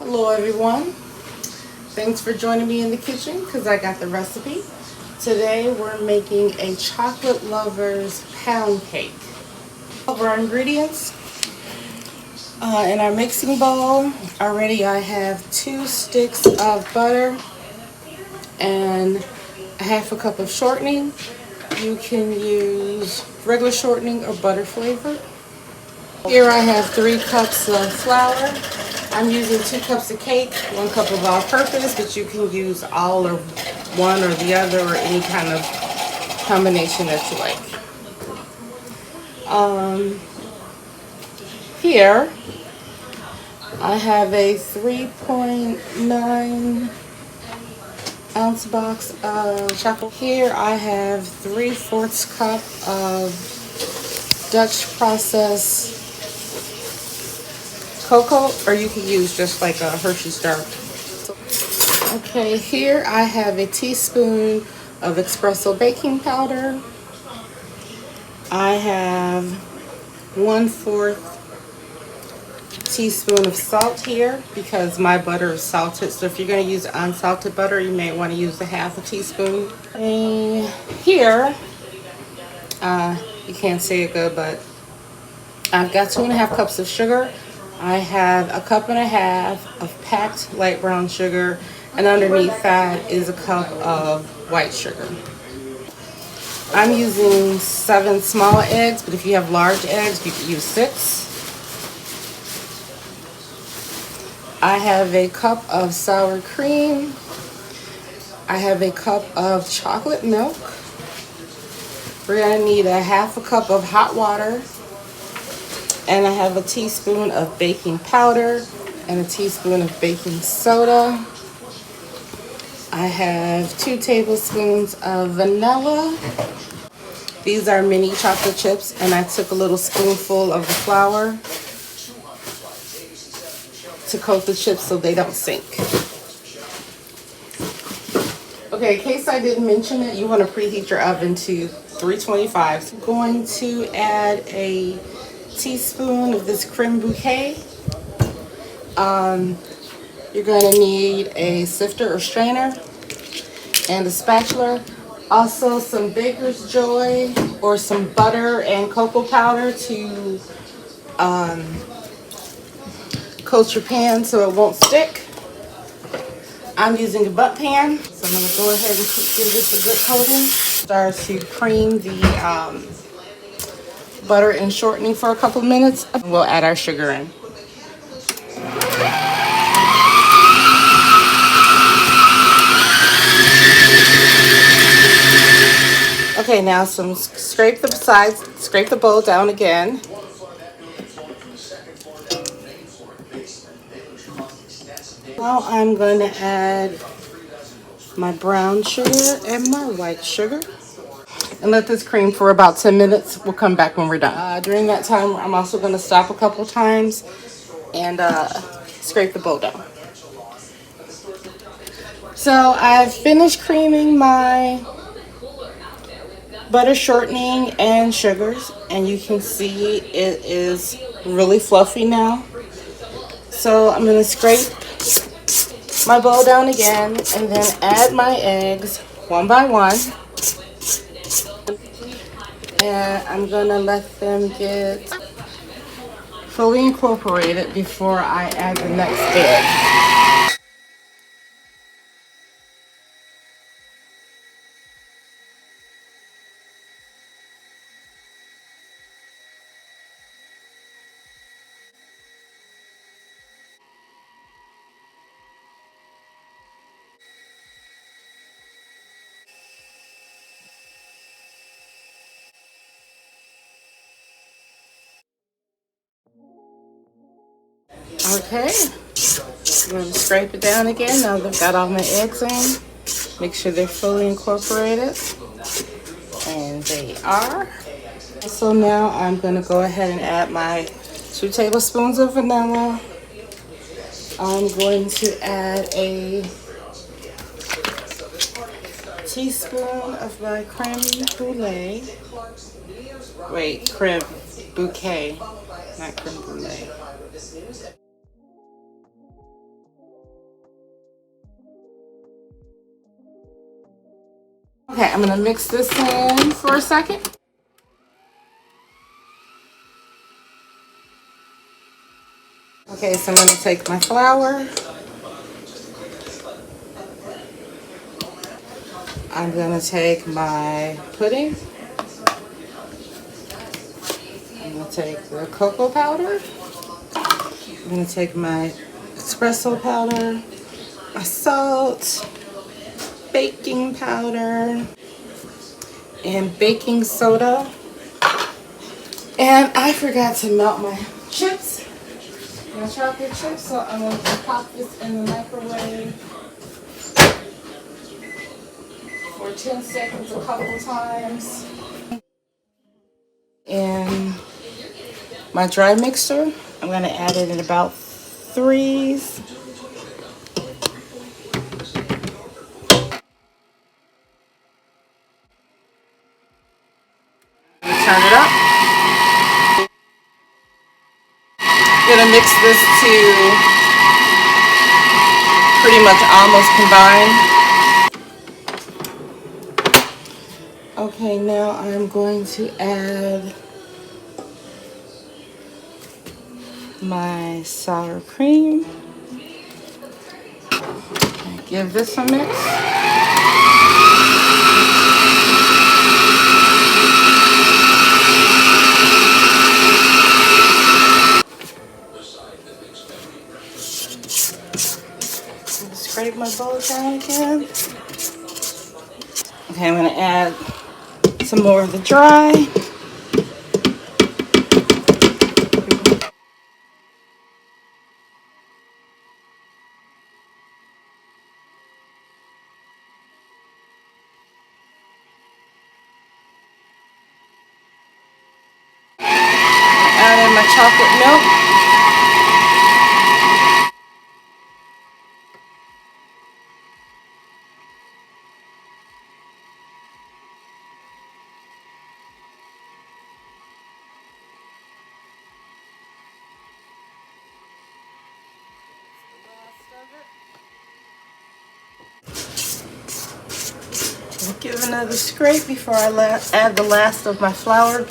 Hello everyone, thanks for joining me in the kitchen because I got the recipe. Today we're making a chocolate lover's pound cake. Of our ingredients, in our mixing bowl, already I have 2 sticks of butter and a half a cup of shortening. You can use regular shortening or butter flavored. Here I have 3 cups of flour. I'm using 2 cups of cake, 1 cup of all-purpose, but you can use all or one or the other or any kind of combination that you like. Here I have a 3.9 ounce box of chocolate. Here I have 3/4 cup of Dutch processed cocoa, or you can use just like a Hershey's dark. Okay, here I have a teaspoon of espresso baking powder. I have 1/4 teaspoon of salt here because my butter is salted. So if you're going to use unsalted butter, you may want to use a 1/2 teaspoon. And here, you can't say it good, but I've got 2.5 cups of sugar. I have 1.5 cups of packed light brown sugar, and underneath that is a cup of white sugar. I'm using 7 small eggs, but if you have large eggs, you can use 6. I have a cup of sour cream. I have a cup of chocolate milk. We're going to need 1/2 cup of hot water. And I have a teaspoon of baking powder and a teaspoon of baking soda. I have 2 tablespoons of vanilla. These are mini chocolate chips, and I took a little spoonful of the flour to coat the chips so they don't sink. Okay, in case I didn't mention it, you want to preheat your oven to 325. So I'm going to add a teaspoon of this Crème Bouquet. You're going to need a sifter or strainer and a spatula. Also some Baker's Joy or some butter and cocoa powder to coat your pan so it won't stick. I'm using a butt pan, so I'm going to go ahead and give this a good coating. Start to cream the butter and shortening for a couple minutes. We'll add our sugar in. Okay, now scrape the sides, scrape the bowl down again. Now I'm going to add my brown sugar and my white sugar. And let this cream for about 10 minutes. We'll come back when we're done. During that time, I'm also going to stop a couple times and scrape the bowl down. So I've finished creaming my butter, shortening, and sugars, and you can see it is really fluffy now. So I'm going to scrape my bowl down again and then add my eggs one by one. And I'm going to let them get fully incorporated before I add the next egg. Okay, I'm going to scrape it down again now that I've got all my eggs in. Make sure they're fully incorporated, and they are. So now I'm going to go ahead and add my 2 tablespoons of vanilla. I'm going to add a teaspoon of my crème brulee. Wait, crème bouquet, not crème brulee. Okay, I'm gonna mix this in for a second. Okay, so I'm gonna take my flour. I'm gonna take my pudding. I'm gonna take the cocoa powder. I'm gonna take my espresso powder, my salt, baking powder, and baking soda. And I forgot to melt my chips, my chocolate chips, so I'm going to pop this in the microwave for 10 seconds a couple times. And my dry mixture, I'm going to add it in about threes. Turn it up. I'm going to mix this to pretty much almost combine. Okay, now I'm going to add my sour cream. Give this a mix. Scrape my bowl down again. Okay, I'm going to add some more of the dry. Add in my chocolate milk. Give another scrape before I add the last of my flour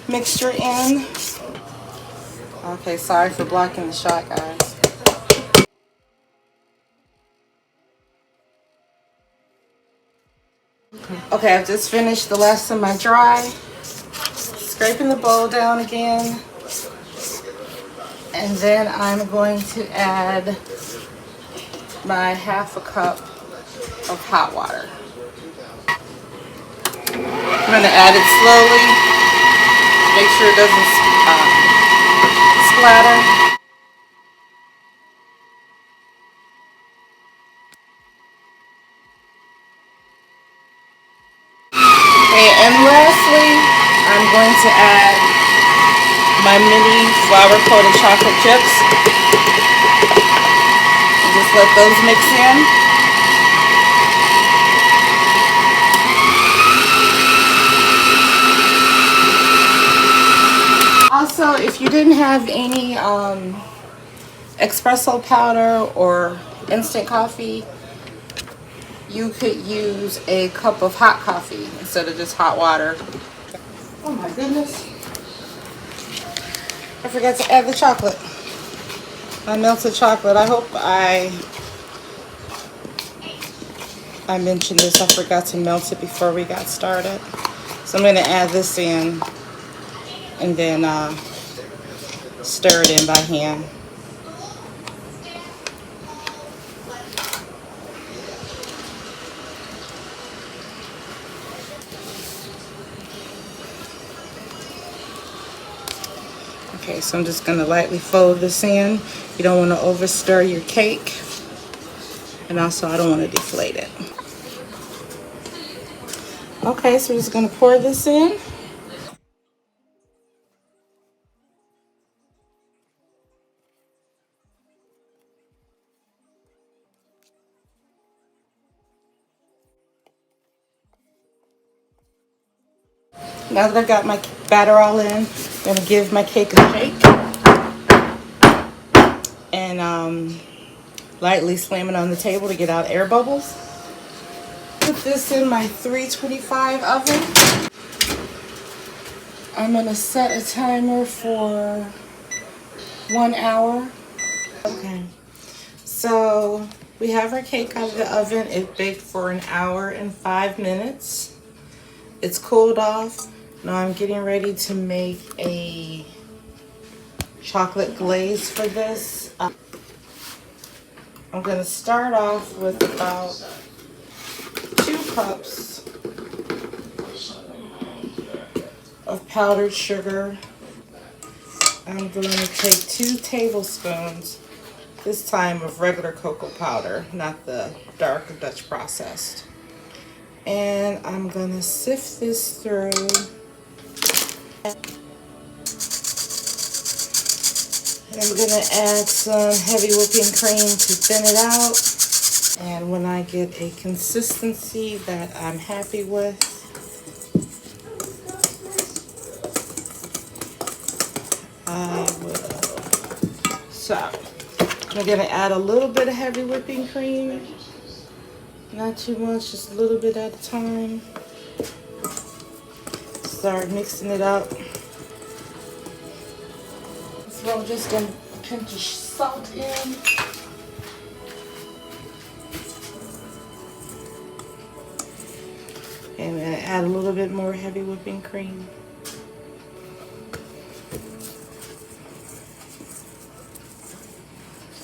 mixture in. Okay, sorry for blocking the shot, guys. Okay, I've just finished the last of my dry. Scraping the bowl down again. And then I'm going to add my half a cup of hot water. I'm going to add it slowly. Make sure it doesn't splatter. Okay, and lastly, I'm going to add my mini flour coated chocolate chips. And just let those mix in. Also, if you didn't have any espresso powder or instant coffee, you could use a cup of hot coffee instead of just hot water. Oh my goodness. I forgot to add the chocolate. My melted chocolate. I hope I mentioned this. I forgot to melt it before we got started. So I'm going to add this in and then stir it in by hand. Okay, so I'm just going to lightly fold this in. You don't want to over stir your cake. And also I don't want to deflate it. Okay, so we're just going to pour this in. Now that I've got my batter all in, I'm going to give my cake a shake. And lightly slam it on the table to get out air bubbles. this in my 325 oven. I'm gonna set a timer for 1 hour. Okay, so we have our cake out of the oven. It baked for 1 hour and 5 minutes. It's cooled off. Now I'm getting ready to make a chocolate glaze for this. I'm going to start off with about 2 cups of powdered sugar. I'm going to take 2 tablespoons, this time of regular cocoa powder, not the dark Dutch processed. And I'm going to sift this through. I'm going to add some heavy whipping cream to thin it out. And when I get a consistency that I'm happy with, I will. So, I'm going to add a little bit of heavy whipping cream. Not too much, just a little bit at a time. Start mixing it up. Throw just a pinch of salt in. And then add a little bit more heavy whipping cream.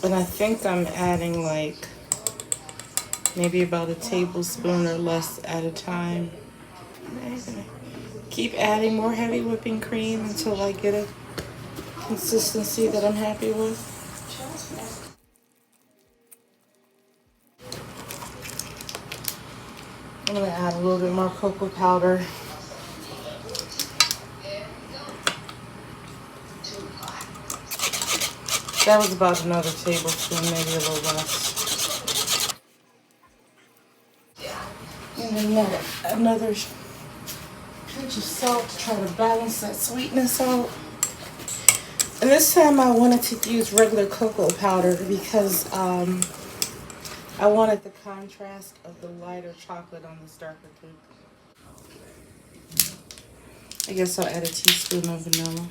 And I think I'm adding like maybe about a tablespoon or less at a time. Keep adding more heavy whipping cream until I get a consistency that I'm happy with. I'm going to add a little bit more cocoa powder. That was about another tablespoon, maybe a little less. And then another pinch of salt to try to balance that sweetness out. And this time I wanted to use regular cocoa powder because I wanted the contrast of the lighter chocolate on this darker cake. I guess I'll add a teaspoon of vanilla.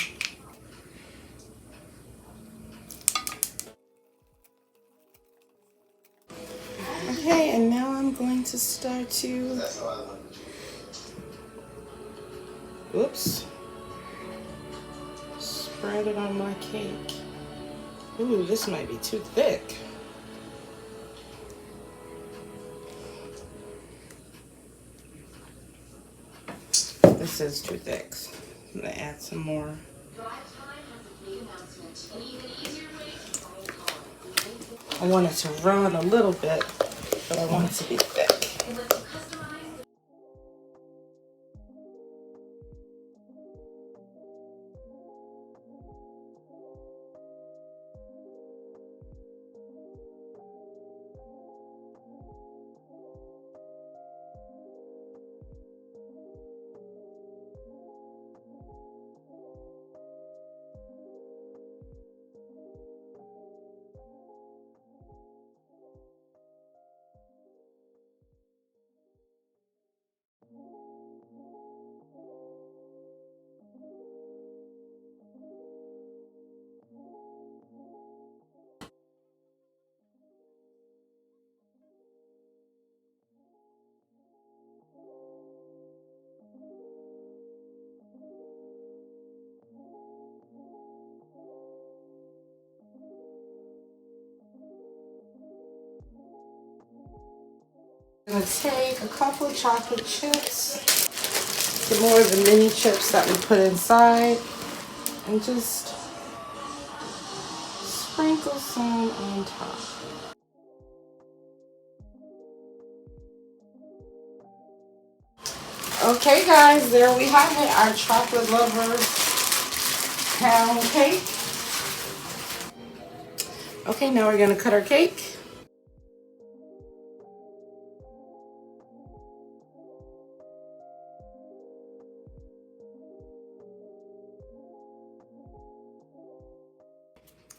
Okay, and now I'm going to start to, oops, spread it on my cake. Ooh, this might be too thick. This is too thick. I'm gonna add some more. I want it to run a little bit, but I want it to be thick. I'm going to take a couple of chocolate chips, some more of the mini chips that we put inside, and just sprinkle some on top. Okay guys, there we have it, our chocolate lovers pound cake. Okay, now we're going to cut our cake.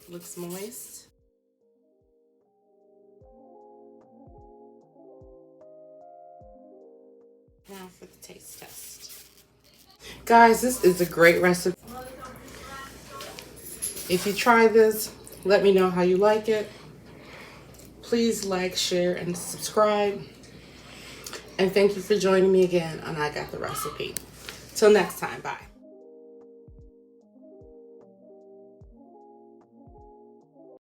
Looks moist. for the taste test. Guys, this is a great recipe. If you try this, let me know how you like it. Please like, share, and subscribe. And thank you for joining me again on I Got the Recipe. Till next time, bye.